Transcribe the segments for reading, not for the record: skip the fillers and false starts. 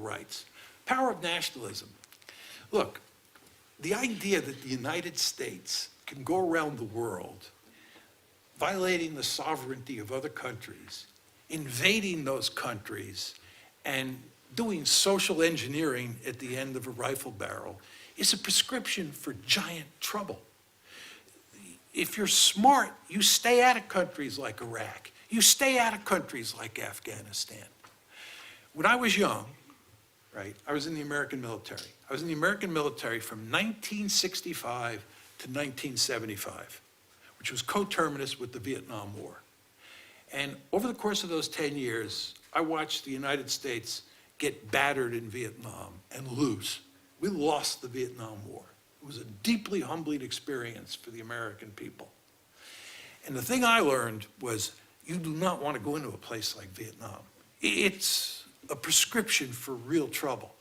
rights. Power of nationalism. Look, the idea that the United States can go around the world violating the sovereignty of other countries, invading those countries, and doing social engineering at the end of a rifle barrel is a prescription for giant trouble. If you're smart, you stay out of countries like Iraq. You stay out of countries like Afghanistan. When I was young, right, I was in the American military. I was in the American military from 1965 to 1975, which was coterminous with the Vietnam War. And over the course of those 10 years, I watched the United States get battered in Vietnam and lose. We lost the Vietnam War. It was a deeply humbling experience for the American people. And the thing I learned was you do not want to go into a place like Vietnam. It's a prescription for real trouble.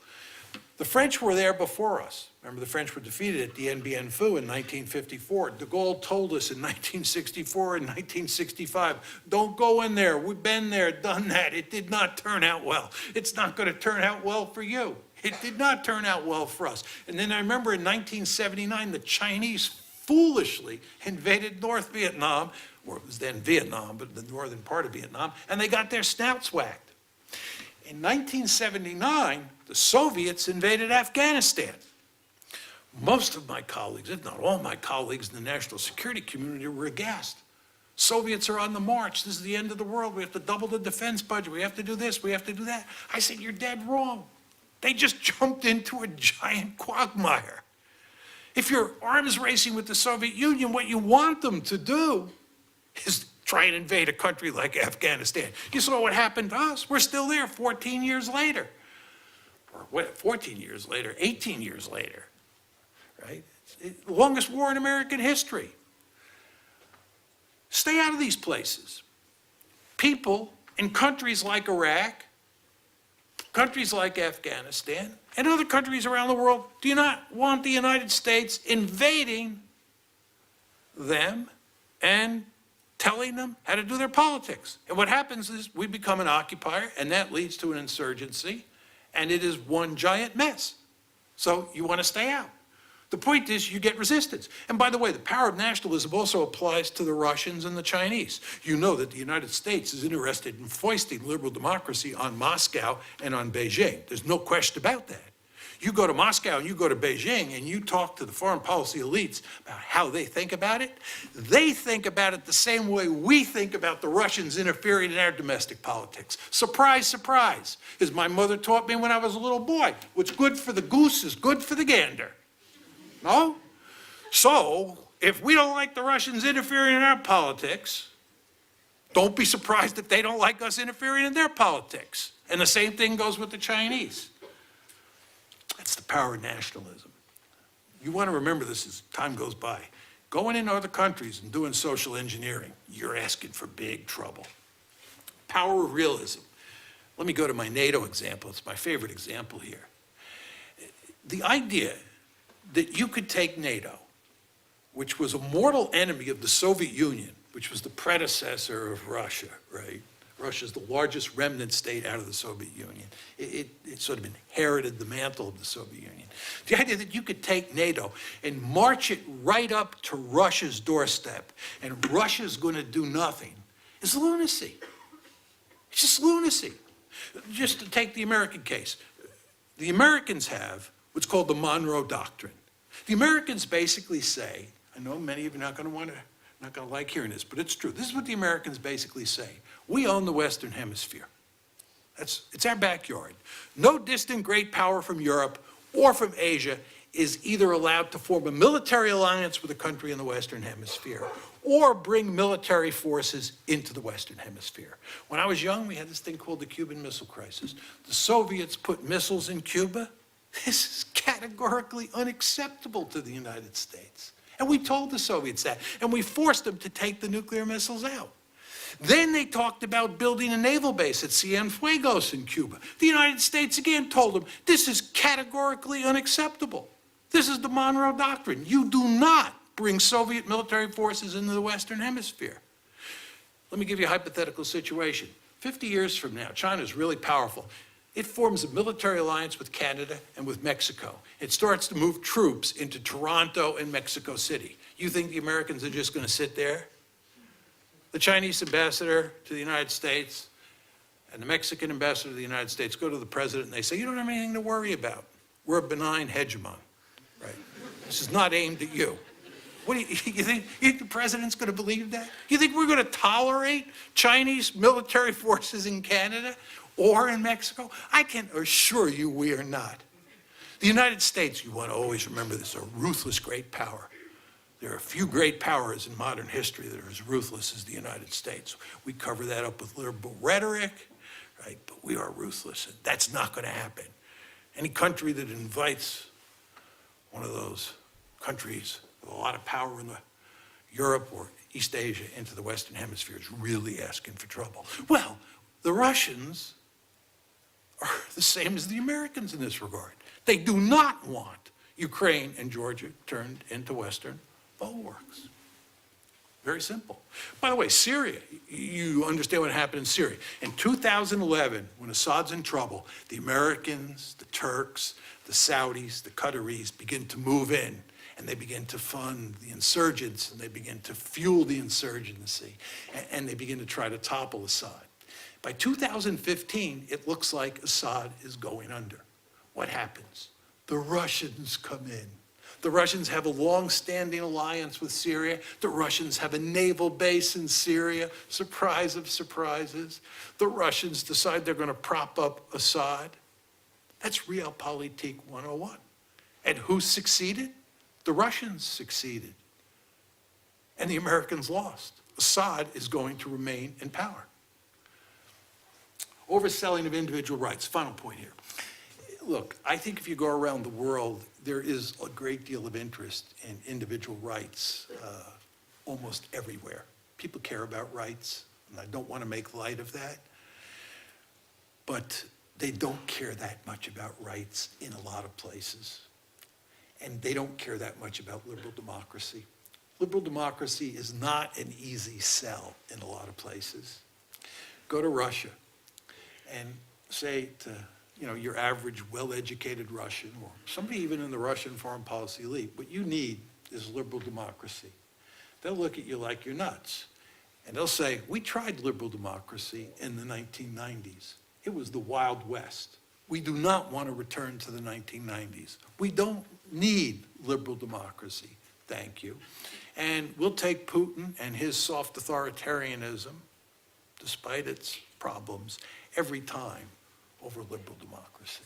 The French were there before us. Remember, the French were defeated at Dien Bien Phu in 1954. De Gaulle told us in 1964 and 1965, don't go in there. We've been there, done that. It did not turn out well. It's not going to turn out well for you. It did not turn out well for us. And then I remember in 1979, the Chinese foolishly invaded North Vietnam, or it was then Vietnam, but the northern part of Vietnam, and they got their snouts whacked. In 1979, the Soviets invaded Afghanistan. Most of my colleagues, if not all my colleagues in the national security community, were aghast. Soviets are on the march. This is the end of the world. We have to double the defense budget. We have to do this. We have to do that. I said, you're dead wrong. They just jumped into a giant quagmire. If you're arms racing with the Soviet Union, what you want them to do is try and invade a country like Afghanistan. You saw what happened to us. We're still there 14 years later. Or what, 14 years later, 18 years later, right? It's the longest war in American history. Stay out of these places. People in countries like Iraq, countries like Afghanistan, and other countries around the world do not want the United States invading them and telling them how to do their politics. And what happens is we become an occupier, and that leads to an insurgency, and it is one giant mess. So you want to stay out. The point is you get resistance. And by the way, the power of nationalism also applies to the Russians and the Chinese. You know that the United States is interested in foisting liberal democracy on Moscow and on Beijing. There's no question about that. You go to Moscow and you go to Beijing and you talk to the foreign policy elites about how they think about it. They think about it the same way we think about the Russians interfering in our domestic politics. Surprise, surprise. As my mother taught me when I was a little boy, what's good for the goose is good for the gander. No? So, if we don't like the Russians interfering in our politics, don't be surprised if they don't like us interfering in their politics. And the same thing goes with the Chinese. That's the power of nationalism. You want to remember this as time goes by. Going into other countries and doing social engineering, you're asking for big trouble. Power of realism. Let me go to my NATO example. It's my favorite example here. The idea that you could take NATO, which was a mortal enemy of the Soviet Union, which was the predecessor of Russia, right? Russia's the largest remnant state out of the Soviet Union. It sort of inherited the mantle of the Soviet Union. The idea that you could take NATO and march it right up to Russia's doorstep and Russia's going to do nothing is lunacy. It's just lunacy. Just to take the American case, the Americans have what's called the Monroe Doctrine. The Americans basically say, I know many of you are not going to like hearing this, but it's true. This is what the Americans basically say. We own the Western Hemisphere. It's our backyard. No distant great power from Europe or from Asia is either allowed to form a military alliance with a country in the Western Hemisphere or bring military forces into the Western Hemisphere. When I was young, we had this thing called the Cuban Missile Crisis. The Soviets put missiles in Cuba. This is categorically unacceptable to the United States. And we told the Soviets that, and we forced them to take the nuclear missiles out. Then they talked about building a naval base at Cienfuegos in Cuba. The United States again told them, this is categorically unacceptable. This is the Monroe Doctrine. You do not bring Soviet military forces into the Western Hemisphere. Let me give you a hypothetical situation. 50 years from now, China's really powerful. It forms a military alliance with Canada and with Mexico. It starts to move troops into Toronto and Mexico City. You think the Americans are just going to sit there? The Chinese ambassador to the United States and the Mexican ambassador to the United States go to the president and they say, you don't have anything to worry about. We're a benign hegemon, right? This is not aimed at you. What do you think the president's going to believe that? You think we're going to tolerate Chinese military forces in Canada or in Mexico? I can assure you we are not. The United States, you want to always remember this, a ruthless great power. There are a few great powers in modern history that are as ruthless as the United States. We cover that up with liberal rhetoric, right? But we are ruthless, and that's not going to happen. Any country that invites one of those countries with a lot of power in Europe or East Asia into the Western Hemisphere is really asking for trouble. Well, the Russians are the same as the Americans in this regard. They do not want Ukraine and Georgia turned into Western bulwarks. Very simple. By the way, Syria, you understand what happened in Syria. In 2011, when Assad's in trouble, the Americans, the Turks, the Saudis, the Qataris begin to move in, and they begin to fund the insurgents, and they begin to fuel the insurgency, and they begin to try to topple Assad. By 2015, it looks like Assad is going under. What happens? The Russians come in. The Russians have a long-standing alliance with Syria. The Russians have a naval base in Syria. Surprise of surprises. The Russians decide they're going to prop up Assad. That's Realpolitik 101. And who succeeded? The Russians succeeded. And the Americans lost. Assad is going to remain in power. Overselling of individual rights. Final point here. Look, I think if you go around the world, there is a great deal of interest in individual rights almost everywhere. People care about rights, and I don't want to make light of that. But they don't care that much about rights in a lot of places. And they don't care that much about liberal democracy. Liberal democracy is not an easy sell in a lot of places. Go to Russia and say to your average well-educated Russian, or somebody even in the Russian foreign policy elite, what you need is liberal democracy. They'll look at you like you're nuts. And they'll say, we tried liberal democracy in the 1990s. It was the Wild West. We do not want to return to the 1990s. We don't need liberal democracy, thank you. And we'll take Putin and his soft authoritarianism, despite its problems, every time over liberal democracy.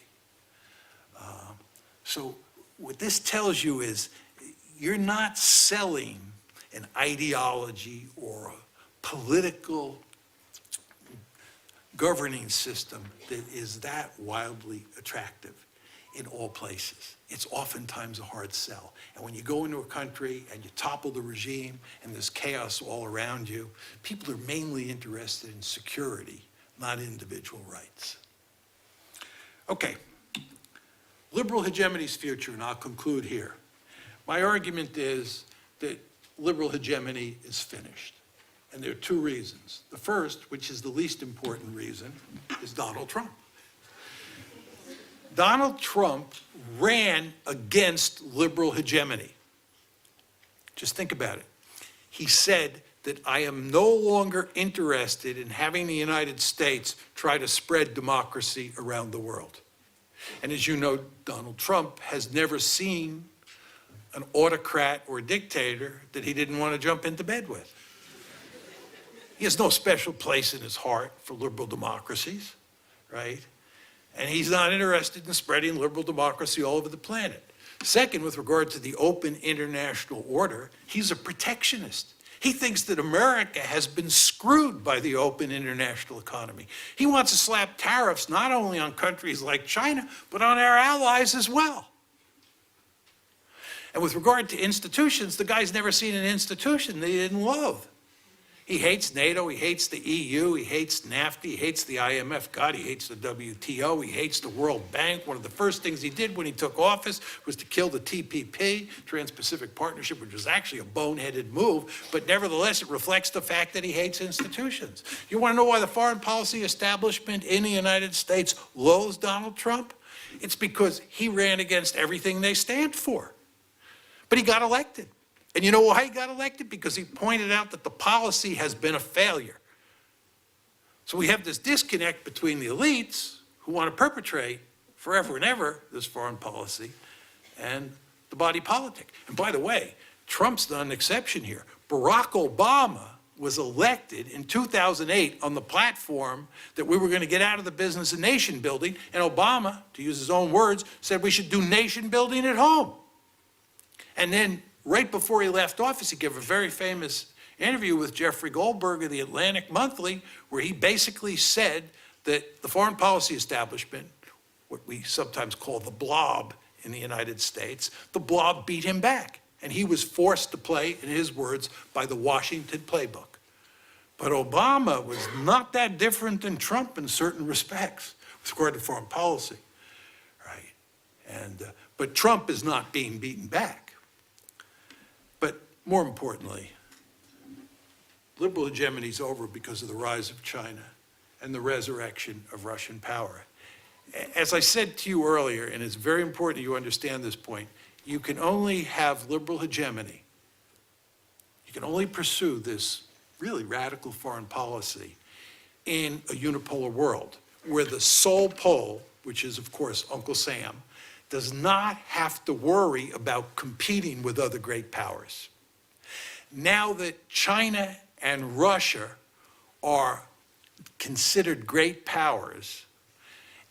So what this tells you is you're not selling an ideology or a political governing system that is that wildly attractive in all places. It's oftentimes a hard sell. And when you go into a country and you topple the regime and there's chaos all around you, people are mainly interested in security, not individual rights. Okay, liberal hegemony's future, and I'll conclude here. My argument is that liberal hegemony is finished. And there are two reasons. The first, which is the least important reason, is Donald Trump. Donald Trump ran against liberal hegemony. Just think about it. He said that I am no longer interested in having the United States try to spread democracy around the world. And as you know, Donald Trump has never seen an autocrat or dictator that he didn't want to jump into bed with. He has no special place in his heart for liberal democracies, right? And he's not interested in spreading liberal democracy all over the planet. Second, with regard to the open international order, he's a protectionist. He thinks that America has been screwed by the open international economy. He wants to slap tariffs not only on countries like China, but on our allies as well. And with regard to institutions, the guy's never seen an institution that he didn't love. He hates NATO, he hates the EU, he hates NAFTA, he hates the IMF, God, he hates the WTO, he hates the World Bank. One of the first things he did when he took office was to kill the TPP, Trans-Pacific Partnership, which was actually a boneheaded move, but nevertheless it reflects the fact that he hates institutions. You want to know why the foreign policy establishment in the United States loathes Donald Trump? It's because he ran against everything they stand for. But he got elected. And you know why he got elected? Because he pointed out that the policy has been a failure. So we have this disconnect between the elites who want to perpetrate forever and ever this foreign policy and the body politic. And by the way, Trump's not an exception here. Barack Obama was elected in 2008 on the platform that we were going to get out of the business of nation building. And Obama, to use his own words, said we should do nation building at home. And then right before he left office, he gave a very famous interview with Jeffrey Goldberg of the Atlantic Monthly, where he basically said that the foreign policy establishment, what we sometimes call the blob in the United States, the blob beat him back. And he was forced to play, in his words, by the Washington playbook. But Obama was not that different than Trump in certain respects with regard to foreign policy, right? But Trump is not being beaten back. But more importantly, liberal hegemony is over because of the rise of China and the resurrection of Russian power. As I said to you earlier, and it's very important you understand this point, you can only have liberal hegemony. You can only pursue this really radical foreign policy in a unipolar world where the sole pole, which is, of course, Uncle Sam, does not have to worry about competing with other great powers. Now that China and Russia are considered great powers,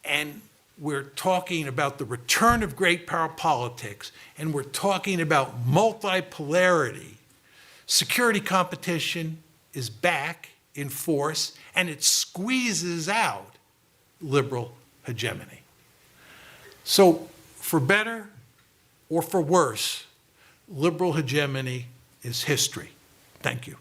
and we're talking about the return of great power politics, and we're talking about multipolarity, security competition is back in force, and it squeezes out liberal hegemony. So, for better or for worse, liberal hegemony is history. Thank you.